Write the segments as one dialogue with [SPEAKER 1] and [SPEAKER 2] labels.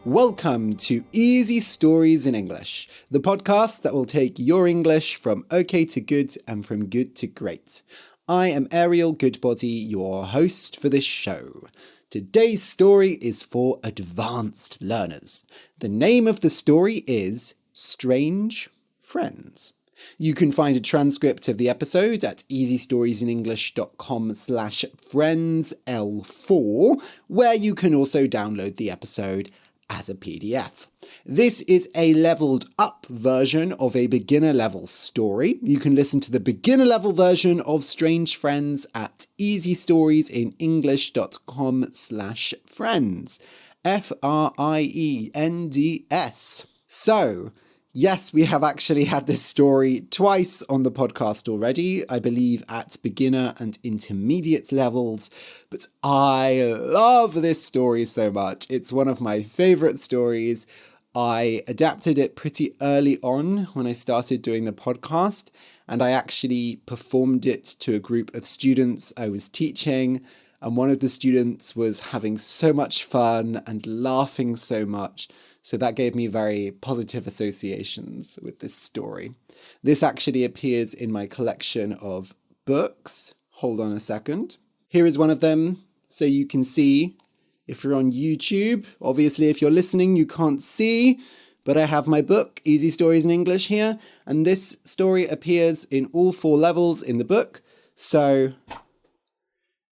[SPEAKER 1] Welcome to Easy Stories in English, the podcast that will take your English from okay to good and from good to great. I am Ariel Goodbody, your host for this show. Today's story is for advanced learners. The name of the story is Strange Friends. You can find a transcript of the episode at easystoriesinenglish.com/friendsl4, where you can also download the episode as a PDF. This is a leveled up version of a beginner level story. You can listen to the beginner level version of Strange Friends at easystoriesinenglish.com/friends. FRIENDS. So, yes, we have actually had this story twice on the podcast already, I believe at beginner and intermediate levels, but I love this story so much. It's one of my favourite stories. I adapted it pretty early on when I started doing the podcast, and I actually performed it to a group of students I was teaching, and one of the students was having so much fun and laughing so much. So that gave me very positive associations with this story. This actually appears in my collection of books. Hold on a second. Here is one of them, so you can see if you're on YouTube. Obviously, if you're listening, you can't see, but I have my book, Easy Stories in English here, and this story appears in all 4 levels in the book. So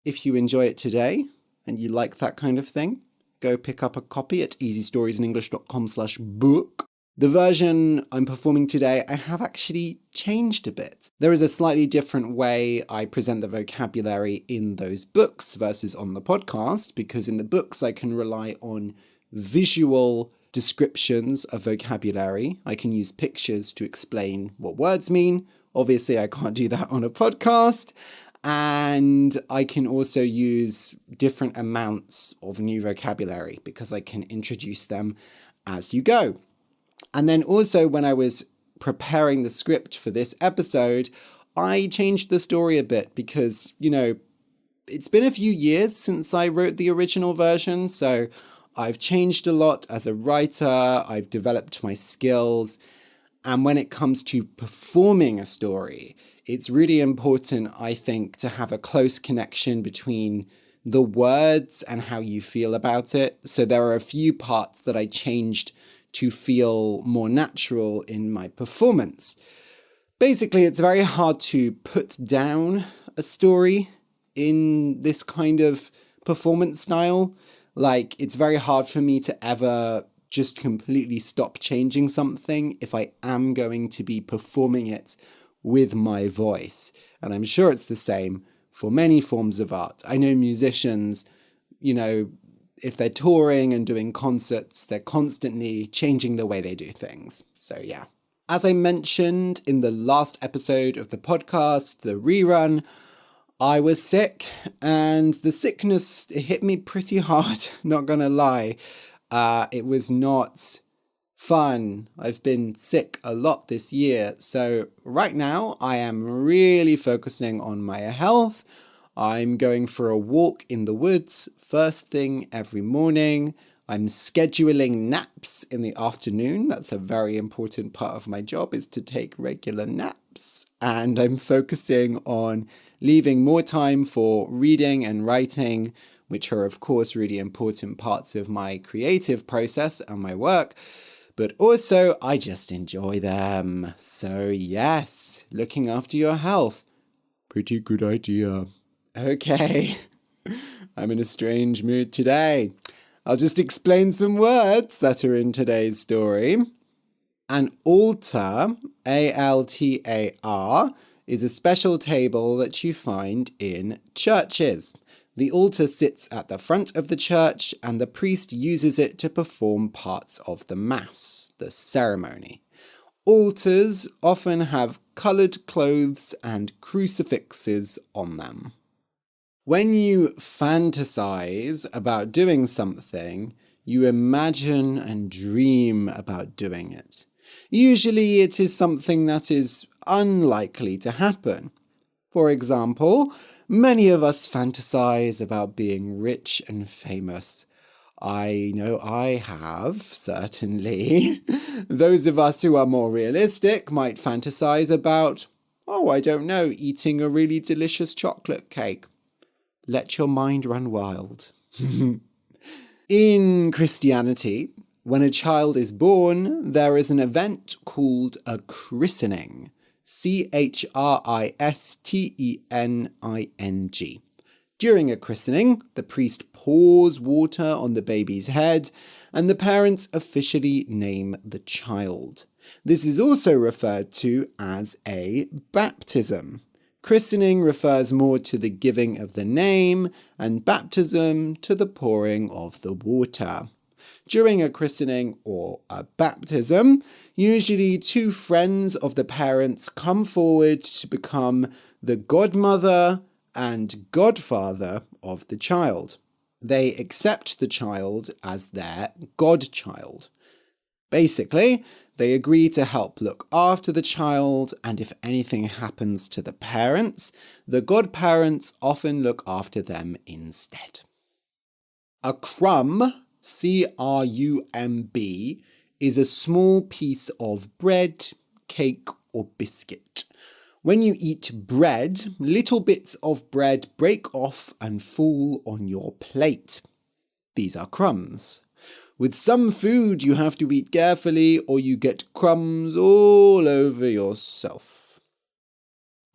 [SPEAKER 1] if you enjoy it today and you like that kind of thing, go pick up a copy at easystoriesinenglish.com/book. The version I'm performing today, I have actually changed a bit. There is a slightly different way I present the vocabulary in those books versus on the podcast, because in the books I can rely on visual descriptions of vocabulary. I can use pictures to explain what words mean. Obviously, I can't do that on a podcast. And I can also use different amounts of new vocabulary because I can introduce them as you go. And then also when I was preparing the script for this episode, I changed the story a bit because, it's been a few years since I wrote the original version. So I've changed a lot as a writer. I've developed my skills. And when it comes to performing a story, it's really important, I think, to have a close connection between the words and how you feel about it. So there are a few parts that I changed to feel more natural in my performance. Basically, it's very hard to put down a story in this kind of performance style. Like, it's very hard for me to ever just completely stop changing something if I am going to be performing it with my voice. And I'm sure it's the same for many forms of art. I know musicians, if they're touring and doing concerts, they're constantly changing the way they do things. So yeah. As I mentioned in the last episode of the podcast, the rerun, I was sick, and the sickness hit me pretty hard, not gonna lie. It was not fun. I've been sick a lot this year. So right now I am really focusing on my health. I'm going for a walk in the woods first thing every morning. I'm scheduling naps in the afternoon. That's a very important part of my job, is to take regular naps. And I'm focusing on leaving more time for reading and writing, which are, of course, really important parts of my creative process and my work. But also, I just enjoy them. So yes, looking after your health. Pretty good idea. Okay, I'm in a strange mood today. I'll just explain some words that are in today's story. An altar, A-L-T-A-R, is a special table that you find in churches. The altar sits at the front of the church, and the priest uses it to perform parts of the Mass, the ceremony. Altars often have coloured clothes and crucifixes on them. When you fantasize about doing something, you imagine and dream about doing it. Usually it is something that is unlikely to happen. For example, many of us fantasize about being rich and famous. I know I have, certainly. Those of us who are more realistic might fantasize about, I don't know, eating a really delicious chocolate cake. Let your mind run wild. In Christianity, when a child is born, there is an event called a christening. Christening. During a christening, the priest pours water on the baby's head, and the parents officially name the child. This is also referred to as a baptism. Christening refers more to the giving of the name, and baptism to the pouring of the water. During a christening or a baptism, usually two friends of the parents come forward to become the godmother and godfather of the child. They accept the child as their godchild. Basically, they agree to help look after the child, and if anything happens to the parents, the godparents often look after them instead. A crumb, C-R-U-M-B, is a small piece of bread, cake, or biscuit. When you eat bread, little bits of bread break off and fall on your plate. These are crumbs. With some food, you have to eat carefully or you get crumbs all over yourself.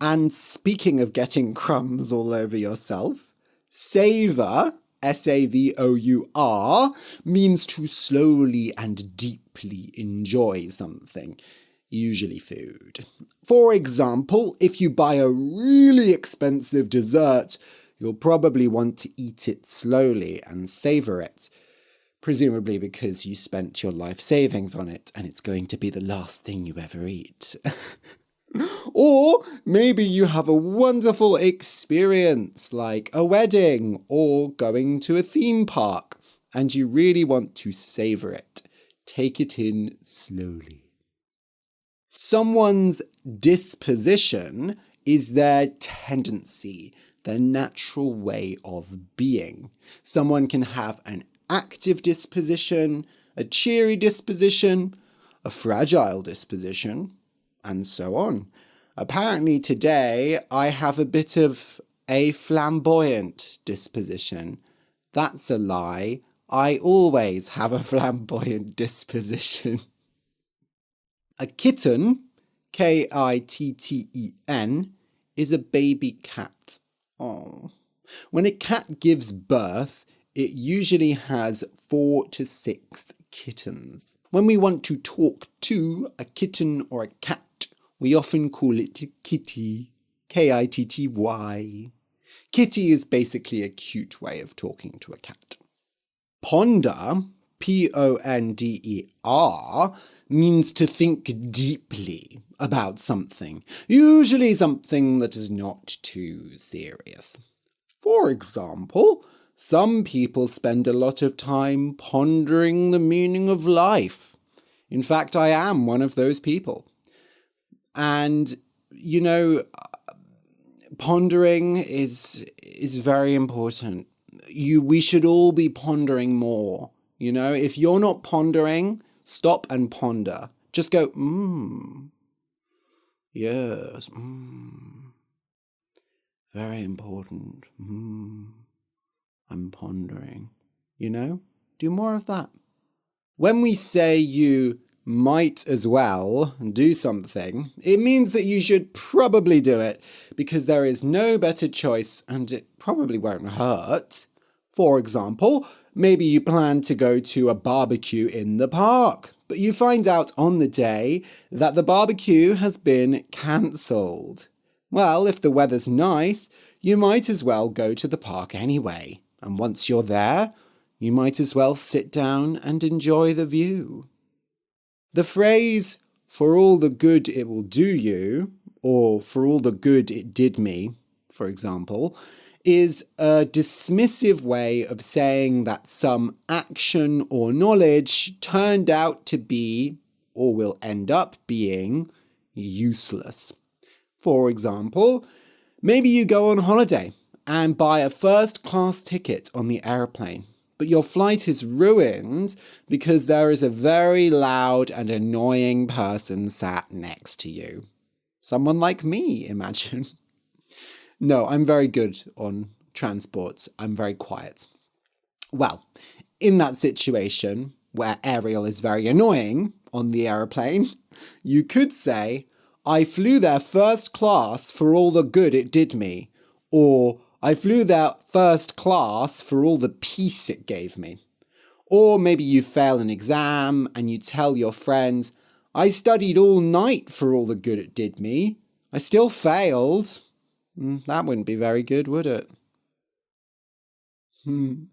[SPEAKER 1] And speaking of getting crumbs all over yourself, savour, S-A-V-O-U-R, means to slowly and deeply enjoy something, usually food. For example, if you buy a really expensive dessert, you'll probably want to eat it slowly and savour it. Presumably because you spent your life savings on it and it's going to be the last thing you ever eat. Or maybe you have a wonderful experience like a wedding or going to a theme park and you really want to savour it. Take it in slowly. Someone's disposition is their tendency, their natural way of being. Someone can have an active disposition, a cheery disposition, a fragile disposition, and so on. Apparently today I have a bit of a flamboyant disposition. That's a lie. I always have a flamboyant disposition. A kitten, K-I-T-T-E-N, is a baby cat. Oh. When a cat gives birth, it usually has 4 to 6 kittens. When we want to talk to a kitten or a cat, we often call it kitty, K-I-T-T-Y. Kitty is basically a cute way of talking to a cat. Ponder, P-O-N-D-E-R, means to think deeply about something, usually something that is not too serious. For example, some people spend a lot of time pondering the meaning of life. In fact, I am one of those people. And, pondering is very important. We should all be pondering more. If you're not pondering, stop and ponder. Just go, yes, very important, I'm pondering, do more of that. When we say you might as well do something, it means that you should probably do it because there is no better choice and it probably won't hurt. For example, maybe you plan to go to a barbecue in the park, but you find out on the day that the barbecue has been cancelled. Well, if the weather's nice, you might as well go to the park anyway. And once you're there, you might as well sit down and enjoy the view. The phrase, for all the good it will do you, or for all the good it did me, for example, is a dismissive way of saying that some action or knowledge turned out to be, or will end up being, useless. For example, maybe you go on holiday and buy a first-class ticket on the airplane, But your flight is ruined because there is a very loud and annoying person sat next to you. Someone like me, imagine. No, I'm very good on transport. I'm very quiet. Well, in that situation where Ariel is very annoying on the aeroplane, you could say, I flew there first class for all the good it did me. Or, I flew there first class for all the peace it gave me. Or maybe you fail an exam and you tell your friends, I studied all night for all the good it did me. I still failed. That wouldn't be very good, would it?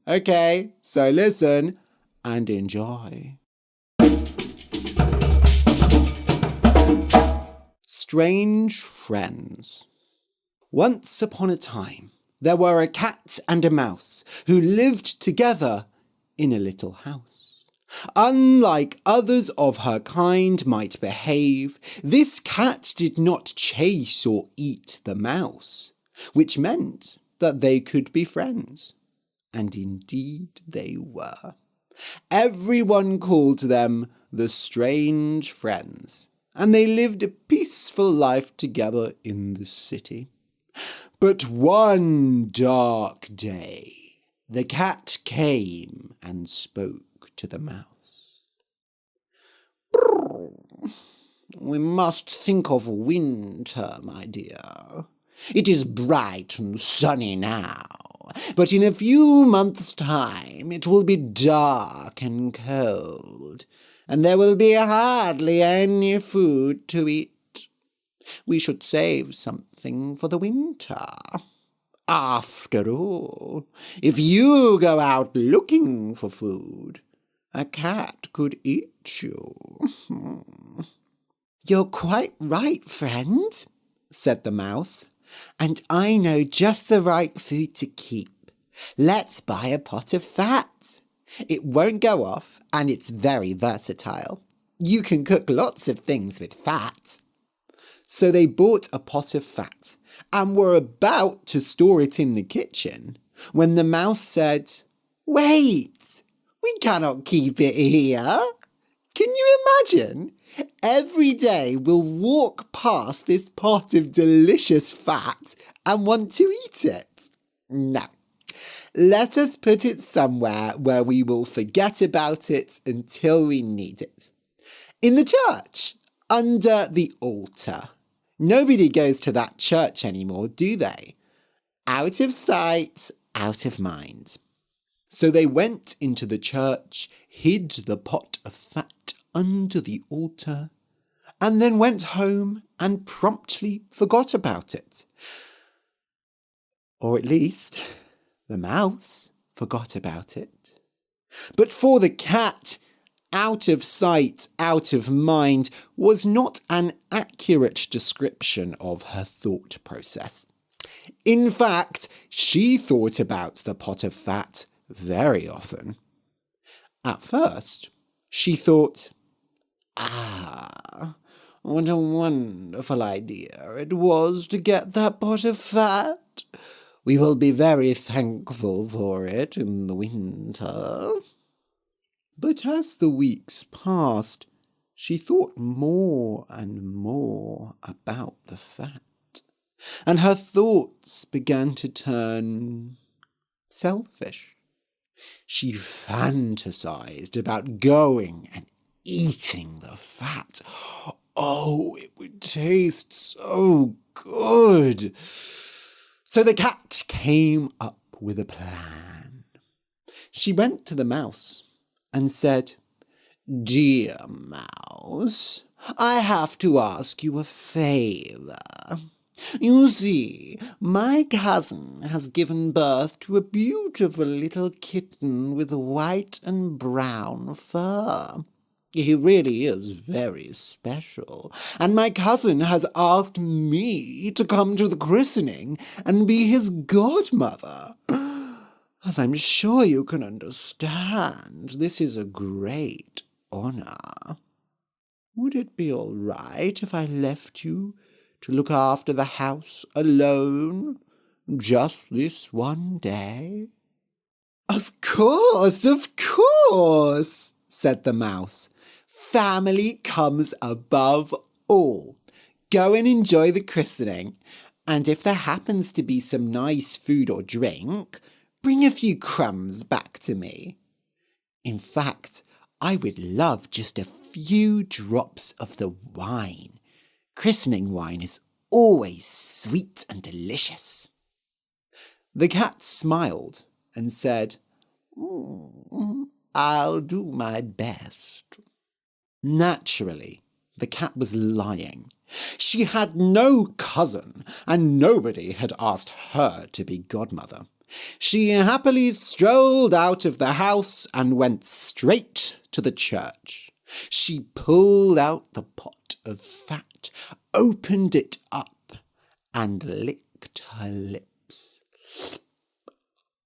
[SPEAKER 1] Okay, so listen and enjoy. Strange Friends. Once upon a time, there were a cat and a mouse who lived together in a little house. Unlike others of her kind might behave, this cat did not chase or eat the mouse, which meant that they could be friends. And indeed they were. Everyone called them the Strange Friends, and they lived a peaceful life together in the city. But one dark day, the cat came and spoke to the mouse. We must think of winter, my dear. It is bright and sunny now, but in a few months' time it will be dark and cold, and there will be hardly any food to eat. We should save something for the winter. After all, if you go out looking for food, a cat could eat you. You're quite right, friend, said the mouse, and I know just the right food to keep. Let's buy a pot of fat. It won't go off, and it's very versatile. You can cook lots of things with fat. So they bought a pot of fat and were about to store it in the kitchen when the mouse said, Wait, we cannot keep it here. Can you imagine? Every day we'll walk past this pot of delicious fat and want to eat it. No. Let us put it somewhere where we will forget about it until we need it. In the church, under the altar. Nobody goes to that church anymore, do they? Out of sight, out of mind. So they went into the church, hid the pot of fat under the altar, and then went home and promptly forgot about it. Or at least, the mouse forgot about it. But for the cat, out of sight, out of mind was not an accurate description of her thought process. In fact, she thought about the pot of fat very often. At first, she thought, what a wonderful idea it was to get that pot of fat. We will be very thankful for it in the winter. But as the weeks passed, she thought more and more about the fat, and her thoughts began to turn selfish. She fantasized about going and eating the fat. Oh, it would taste so good. So the cat came up with a plan. She went to the mouse and said, Dear mouse, I have to ask you a favour. You see, my cousin has given birth to a beautiful little kitten with white and brown fur. He really is very special, and my cousin has asked me to come to the christening and be his godmother. As I'm sure you can understand, this is a great honour. Would it be all right if I left you to look after the house alone, just this one day? Of course, said the mouse. Family comes above all. Go and enjoy the christening, and if there happens to be some nice food or drink, bring a few crumbs back to me. In fact, I would love just a few drops of the wine. Christening wine is always sweet and delicious. The cat smiled and said, I'll do my best. Naturally, the cat was lying. She had no cousin, and nobody had asked her to be godmother. She happily strolled out of the house and went straight to the church. She pulled out the pot of fat, opened it up, and licked her lips.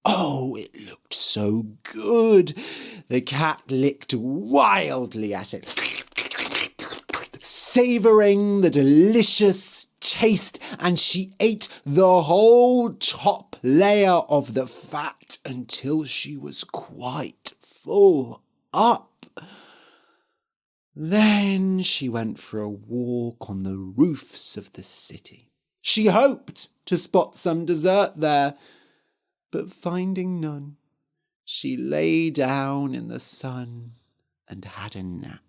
[SPEAKER 1] Oh, it looked so good. The cat licked wildly at it, savouring the delicious taste, and she ate the whole top layer of the fat until she was quite full up. Then she went for a walk on the roofs of the city. She hoped to spot some dessert there, but finding none, she lay down in the sun and had a nap.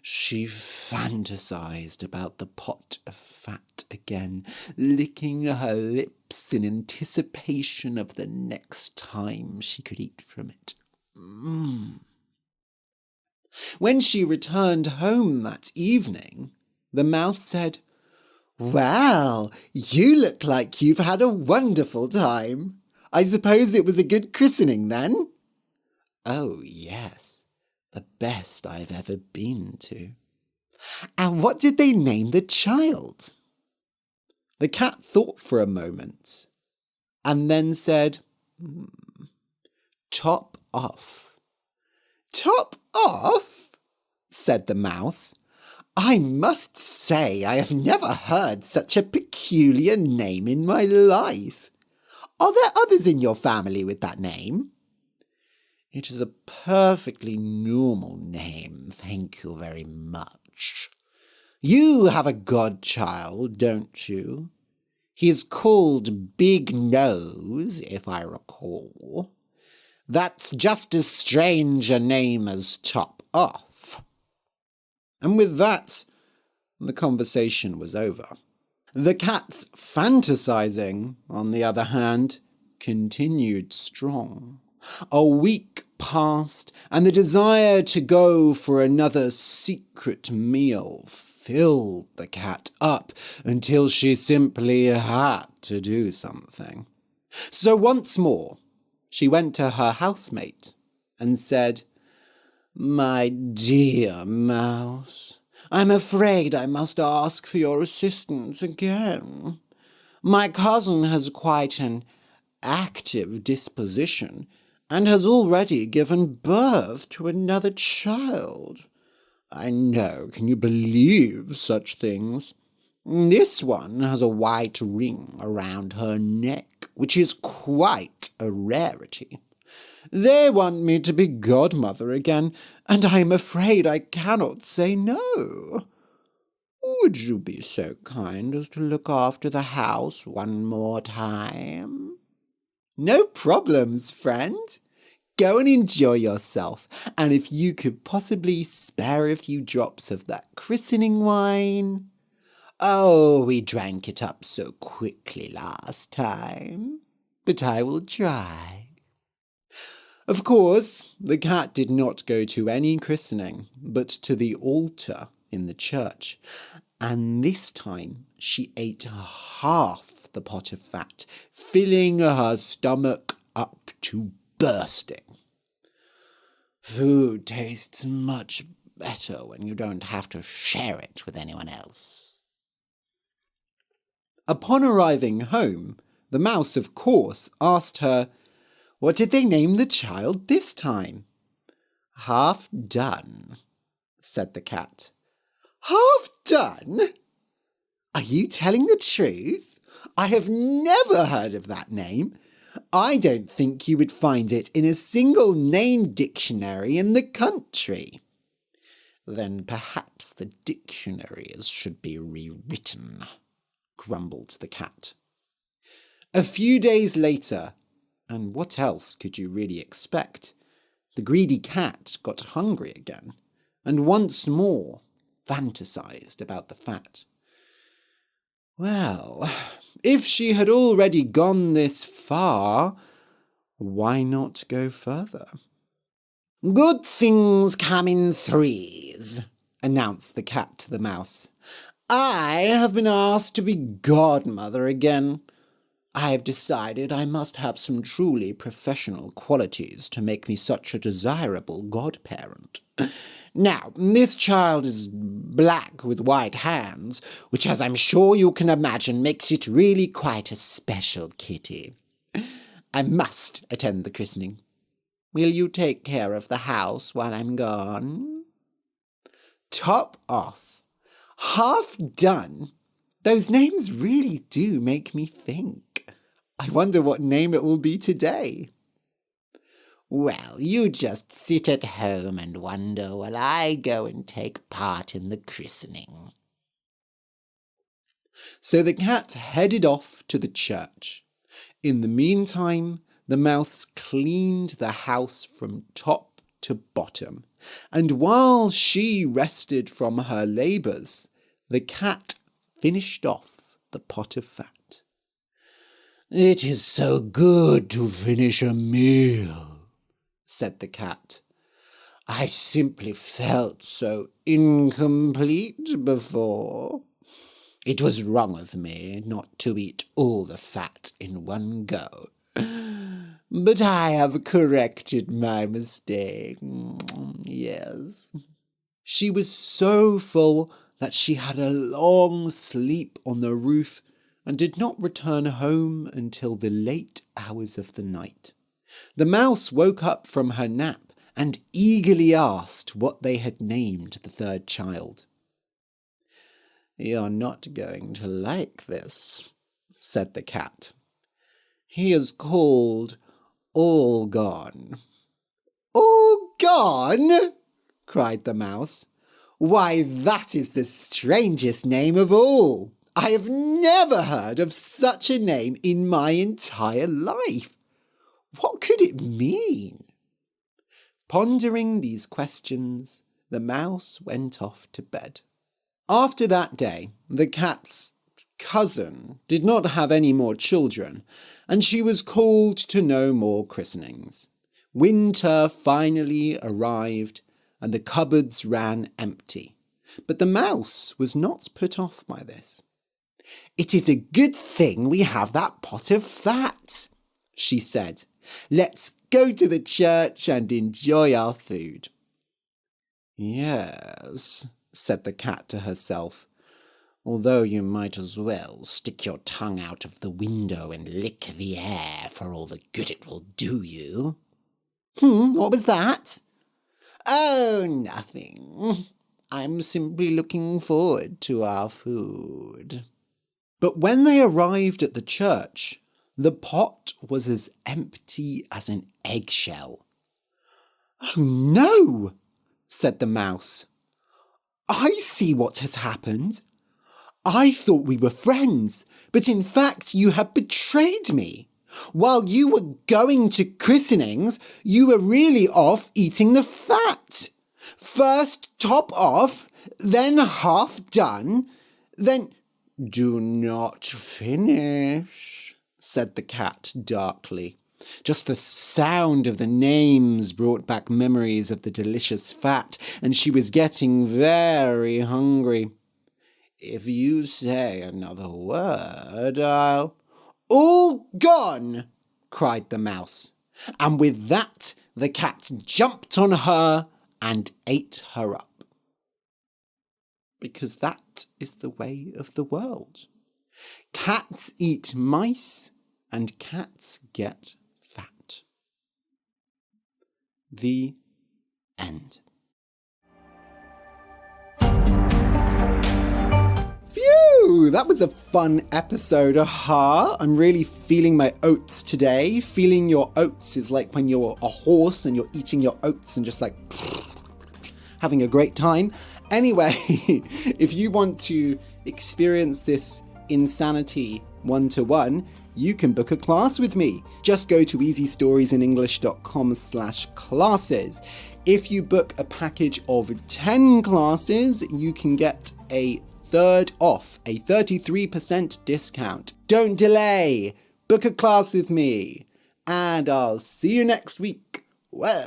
[SPEAKER 1] She fantasized about the pot of fat again, licking her lips in anticipation of the next time she could eat from it. When she returned home that evening, the mouse said, Well, you look like you've had a wonderful time. I suppose it was a good christening then? Oh, yes, the best I've ever been to. And what did they name the child? The cat thought for a moment and then said, Top off. Top off? Said the mouse. I must say I have never heard such a peculiar name in my life. Are there others in your family with that name? It is a perfectly normal name, thank you very much. You have a godchild, don't you? He is called Big Nose, if I recall. That's just as strange a name as Top Off. And with that, the conversation was over. The cat's fantasizing, on the other hand, continued strong. A week passed, and the desire to go for another secret meal filled the cat up until she simply had to do something. So once more, she went to her housemate and said, My dear mouse, I'm afraid I must ask for your assistance again. My cousin has quite an active disposition and has already given birth to another child. I know, can you believe such things? This one has a white ring around her neck, which is quite a rarity. They want me to be godmother again, and I am afraid I cannot say no. Would you be so kind as to look after the house one more time? No problems, friend. Go and enjoy yourself, and if you could possibly spare a few drops of that christening wine. Oh, we drank it up so quickly last time, but I will try. Of course, the cat did not go to any christening, but to the altar in the church, and this time she ate half the pot of fat, filling her stomach up to bursting. Food tastes much better when you don't have to share it with anyone else. Upon arriving home, the mouse, of course, asked her, What did they name the child this time? Half done, said the cat. Half done? Are you telling the truth? I have never heard of that name. I don't think you would find it in a single name dictionary in the country. Then perhaps the dictionaries should be rewritten, grumbled the cat. A few days later, and what else could you really expect? The greedy cat got hungry again, and once more fantasized about the fat. Well, if she had already gone this far, why not go further? Good things come in threes, announced the cat to the mouse. I have been asked to be godmother again. I have decided I must have some truly professional qualities to make me such a desirable godparent. Now, this child is black with white hands, which, as I'm sure you can imagine, makes it really quite a special kitty. I must attend the christening. Will you take care of the house while I'm gone? Top off. Half done. Those names really do make me think. I wonder what name it will be today. Well, you just sit at home and wonder while I go and take part in the christening. So the cat headed off to the church. In the meantime, the mouse cleaned the house from top to bottom, and while she rested from her labours, the cat finished off the pot of fat. It is so good to finish a meal, said the cat. I simply felt so incomplete before. It was wrong of me not to eat all the fat in one go. But I have corrected my mistake. Yes. She was so full that she had a long sleep on the roof and did not return home until the late hours of the night. The mouse woke up from her nap and eagerly asked what they had named the third child. You're not going to like this, said the cat. He is called All Gone. All Gone? Cried the mouse. Why, that is the strangest name of all. I have never heard of such a name in my entire life. What could it mean? Pondering these questions, the mouse went off to bed. After that day, the cat's cousin did not have any more children, and she was called to no more christenings. Winter finally arrived, and the cupboards ran empty. But the mouse was not put off by this. It is a good thing we have that pot of fat, she said. Let's go to the church and enjoy our food. Yes, said the cat to herself, although you might as well stick your tongue out of the window and lick the air for all the good it will do you. What was that? Oh, nothing. I'm simply looking forward to our food. But when they arrived at the church, the pot was as empty as an eggshell. Oh, no, said the mouse. I see what has happened. I thought we were friends, but in fact you have betrayed me. While you were going to christenings, you were really off eating the fat. First top off, then half done, then... Do not finish, said the cat darkly. Just the sound of the names brought back memories of the delicious fat, and she was getting very hungry. If you say another word, I'll... All gone, cried the mouse, and with that the cat jumped on her and ate her up. Because that is the way of the world. Cats eat mice, and cats get fat. The end. Phew! Woo! That was a fun episode, I'm really feeling my oats today. Feeling your oats is like when you're a horse and you're eating your oats and just like having a great time. Anyway, if you want to experience this insanity one-to-one, you can book a class with me. Just go to easystoriesinenglish.com/classes. If you book a package of 10 classes, you can get a third off, a 33% discount. Don't delay. Book a class with me. And I'll see you next week. Whoa.